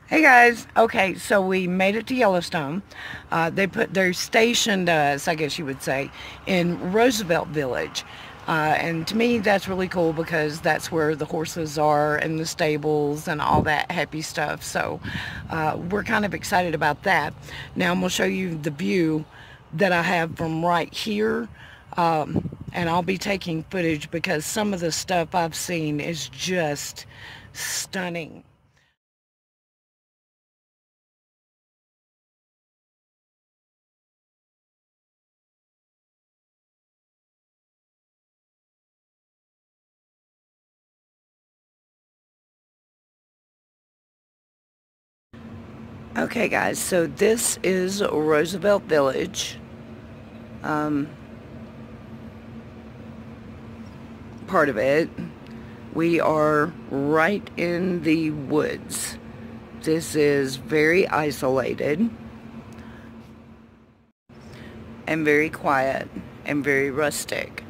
Hey guys, okay, so we made it to Yellowstone. They're stationed us, I guess you would say, in Roosevelt Village. And to me, that's really cool because that's where the horses are and the stables and all that happy stuff. So we're kind of excited about that. Now I'm going to show you the view that I have from right here. And I'll be taking footage because some of the stuff I've seen is just stunning. Okay guys, so this is Roosevelt Village. Um, Part of it. We are right in the woods. This is very isolated and very quiet and very rustic.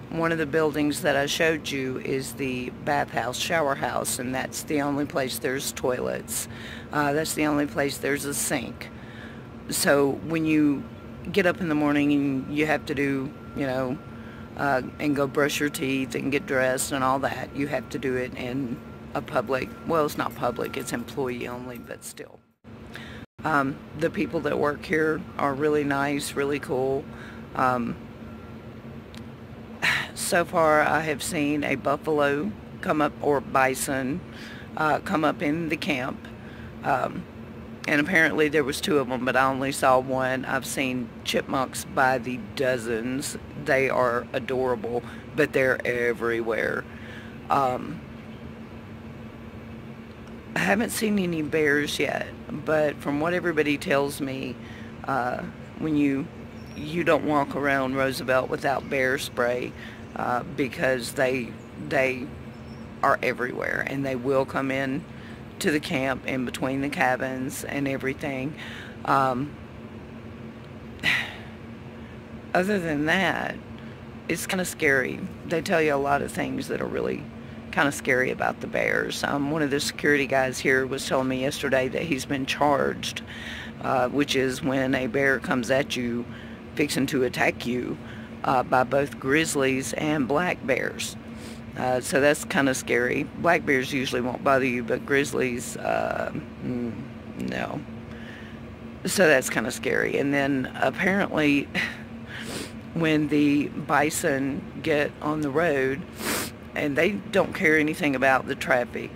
One of the buildings that I showed you is the bathhouse, shower house, and that's the only place there's toilets. That's the only place there's a sink. So when you get up in the morning and you have to do, and go brush your teeth and get dressed and all that, you have to do it in a public, well, it's not public, it's employee only, but still. The people that work here are really nice, really cool. So far I have seen a buffalo come up, or bison, come up in the camp. And apparently there was two of them, but I only saw one. I've seen chipmunks by the dozens. They are adorable, but they're everywhere. I haven't seen any bears yet, but from what everybody tells me, when you don't walk around Roosevelt without bear spray, because they are everywhere and they will come in to the camp in between the cabins and everything. Other than that, it's kind of scary. They tell you a lot of things that are really kind of scary about the bears. One of the security guys here was telling me yesterday that he's been charged, which is when a bear comes at you fixing to attack you, by both grizzlies and black bears. So that's kind of scary. Black bears usually won't bother you, but grizzlies, no. So that's kind of scary. And then apparently when the bison get on the road, and they don't care anything about the traffic,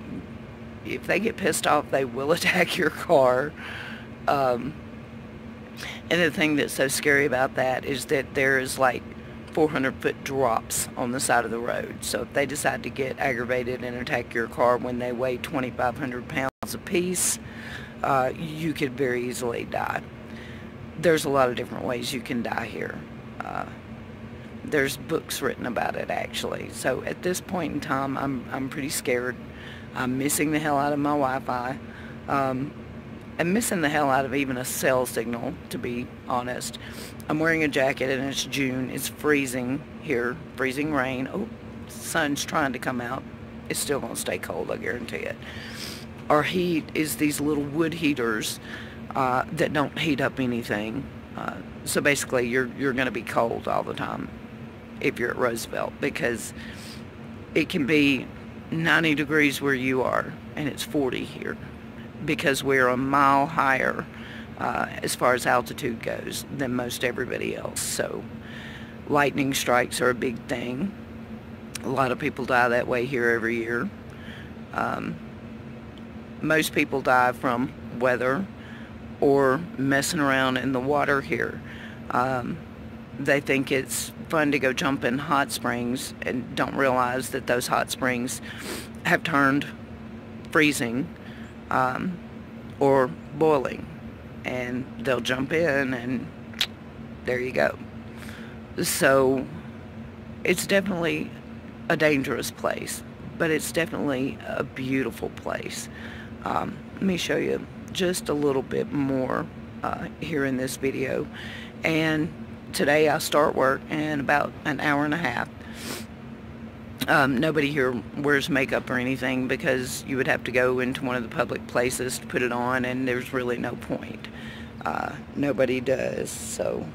if they get pissed off, they will attack your car. And the thing that's so scary about that is that there is like 400-foot drops on the side of the road. So if they decide to get aggravated and attack your car when they weigh 2,500 pounds apiece, you could very easily die. There's a lot of different ways you can die here. There's books written about it, actually. So at this point in time, I'm pretty scared. I'm missing the hell out of my Wi-Fi. I'm missing the hell out of even a cell signal, to be honest. I'm wearing a jacket and it's June. It's freezing here, freezing rain. Oh, sun's trying to come out. It's still going to stay cold, I guarantee it. Our heat is these little wood heaters that don't heat up anything. So basically you're going to be cold all the time if you're at Roosevelt, because it can be 90 degrees where you are and it's 40 here, because we're a mile higher as far as altitude goes than most everybody else. So lightning strikes are a big thing. A lot of people die that way here every year. Most people die from weather or messing around in the water here. They think it's fun to go jump in hot springs and don't realize that those hot springs have turned freezing or boiling, and they'll jump in and there you go. So it's definitely a dangerous place, but it's definitely a beautiful place. Let me show you just a little bit more here in this video. And today I start work in about an hour and a half. Nobody here wears makeup or anything because you would have to go into one of the public places to put it on, and there's really no point. Nobody does, so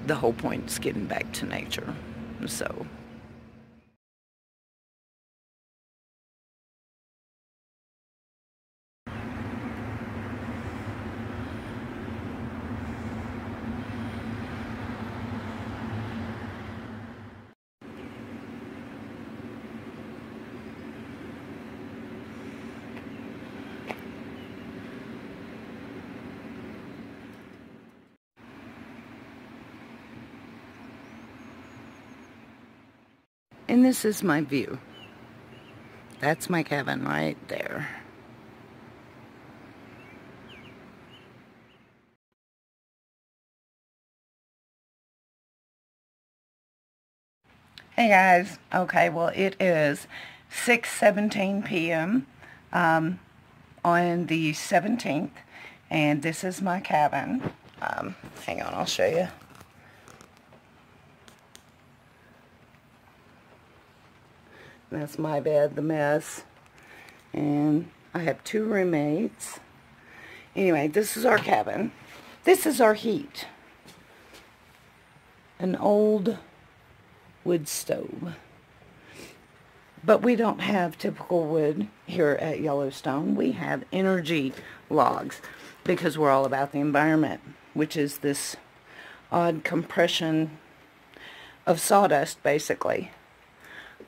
the whole point is getting back to nature. So and this is my view. That's my cabin right there. Hey guys, okay, well it is 6:17 p.m. On the 17th, and this is my cabin. Hang on, I'll show you. That's my bed, the mess, and I have 2 roommates. Anyway, this is our cabin. This is our heat. An old wood stove. But we don't have typical wood here at Yellowstone. We have energy logs because we're all about the environment, which is this odd compression of sawdust, basically,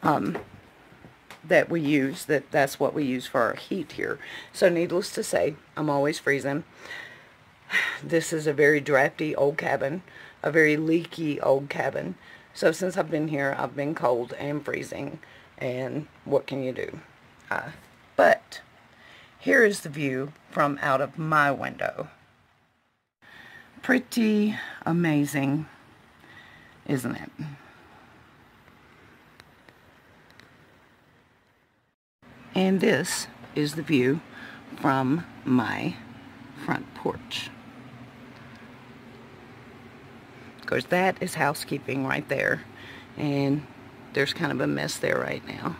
that we use. That's what we use for our heat here. So needless to say, I'm always freezing. This is a very drafty old cabin, a very leaky old cabin. So since I've been here, I've been cold and freezing. And what can you do? But here is the view from out of my window. Pretty amazing, isn't it? And this is the view from my front porch. Of course, that is housekeeping right there. And there's kind of a mess there right now.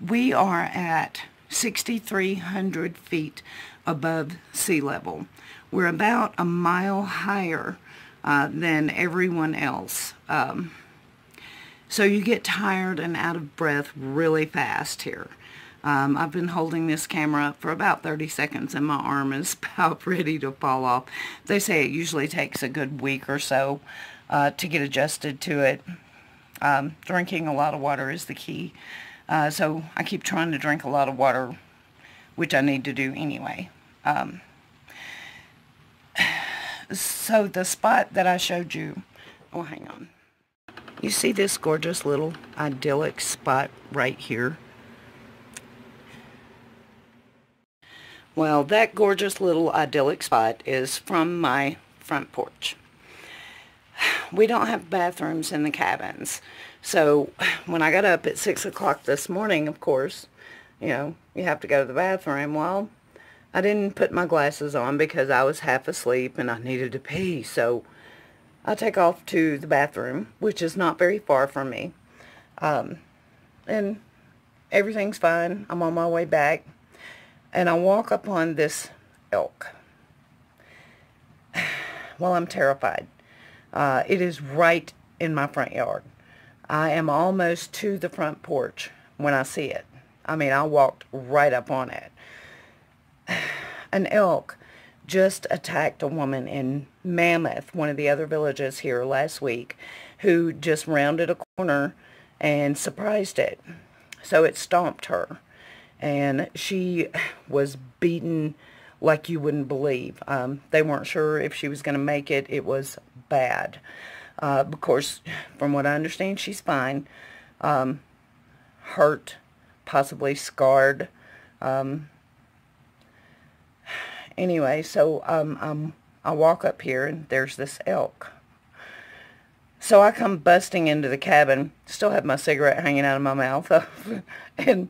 We are at 6,300 feet above sea level. We're about a mile higher than everyone else. So you get tired and out of breath really fast here. I've been holding this camera up for about 30 seconds and my arm is about ready to fall off. They say it usually takes a good week or so to get adjusted to it. Drinking a lot of water is the key. So I keep trying to drink a lot of water, which I need to do anyway. So the spot that I showed you, oh hang on. You see this gorgeous little idyllic spot right here? Well, that gorgeous little idyllic spot is from my front porch. We don't have bathrooms in the cabins. So when I got up at 6 o'clock this morning, of course, you know, you have to go to the bathroom. Well, I didn't put my glasses on because I was half asleep and I needed to pee. So I take off to the bathroom, which is not very far from me. And everything's fine. I'm on my way back. And I walk upon this elk. Well, I'm terrified. It is right in my front yard. I am almost to the front porch when I see it. I mean, I walked right up on it. An elk just attacked a woman in Mammoth, one of the other villages here last week, who just rounded a corner and surprised it. So it stomped her. And she was beaten like you wouldn't believe. They weren't sure if she was going to make it. It was bad. Of course, from what I understand, she's fine. Hurt, possibly scarred. Anyway, so I walk up here and there's this elk. So I come busting into the cabin, still have my cigarette hanging out of my mouth, and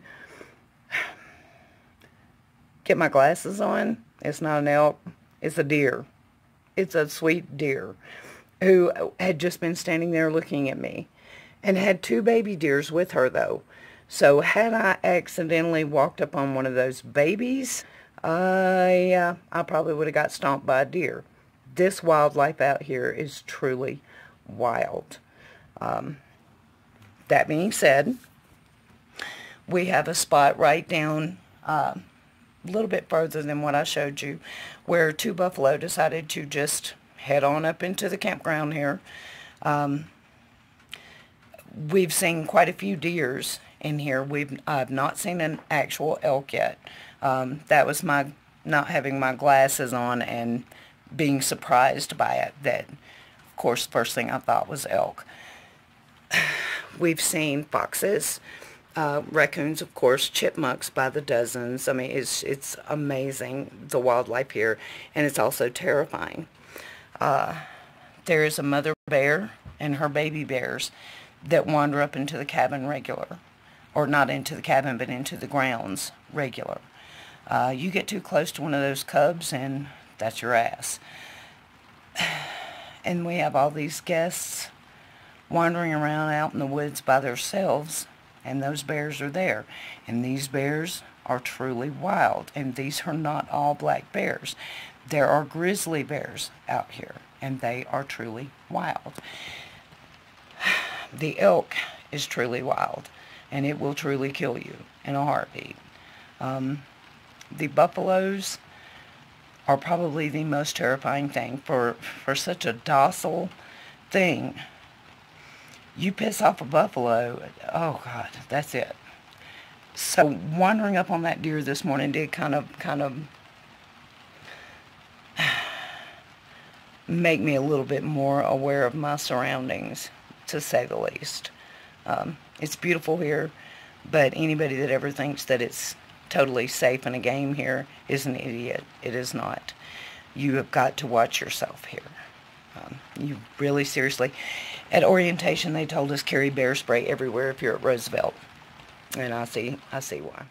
get my glasses on. It's not an elk. It's a deer. It's a sweet deer. who had just been standing there looking at me and had 2 baby deers with her, though. So had I accidentally walked up on one of those babies, yeah, I probably would have got stomped by a deer. This wildlife out here is truly wild. That being said, we have a spot right down a little bit further than what I showed you, where 2 buffalo decided to just head on up into the campground here. We've seen quite a few deers in here. I've not seen an actual elk yet. That was my not having my glasses on and being surprised by it. That, of course, the first thing I thought was elk. We've seen foxes, raccoons, of course, chipmunks by the dozens. I mean, it's amazing, the wildlife here, and it's also terrifying. There is a mother bear and her baby bears that wander up into the cabin regular. Or not into the cabin, but into the grounds regular. You get too close to one of those cubs and that's your ass. And we have all these guests wandering around out in the woods by themselves, and those bears are there. And these bears are truly wild, and these are not all black bears. There are grizzly bears out here, and they are truly wild. The elk is truly wild, and it will truly kill you in a heartbeat. The buffaloes are probably the most terrifying thing for such a docile thing. You piss off a buffalo, oh God, that's it. So wandering up on that deer this morning did kind of make me a little bit more aware of my surroundings, to say the least. It's beautiful here, but anybody that ever thinks that it's totally safe in a game here is an idiot. It is not. You have got to watch yourself here. You really seriously. At orientation, they told us carry bear spray everywhere if you're at Roosevelt, and I see why.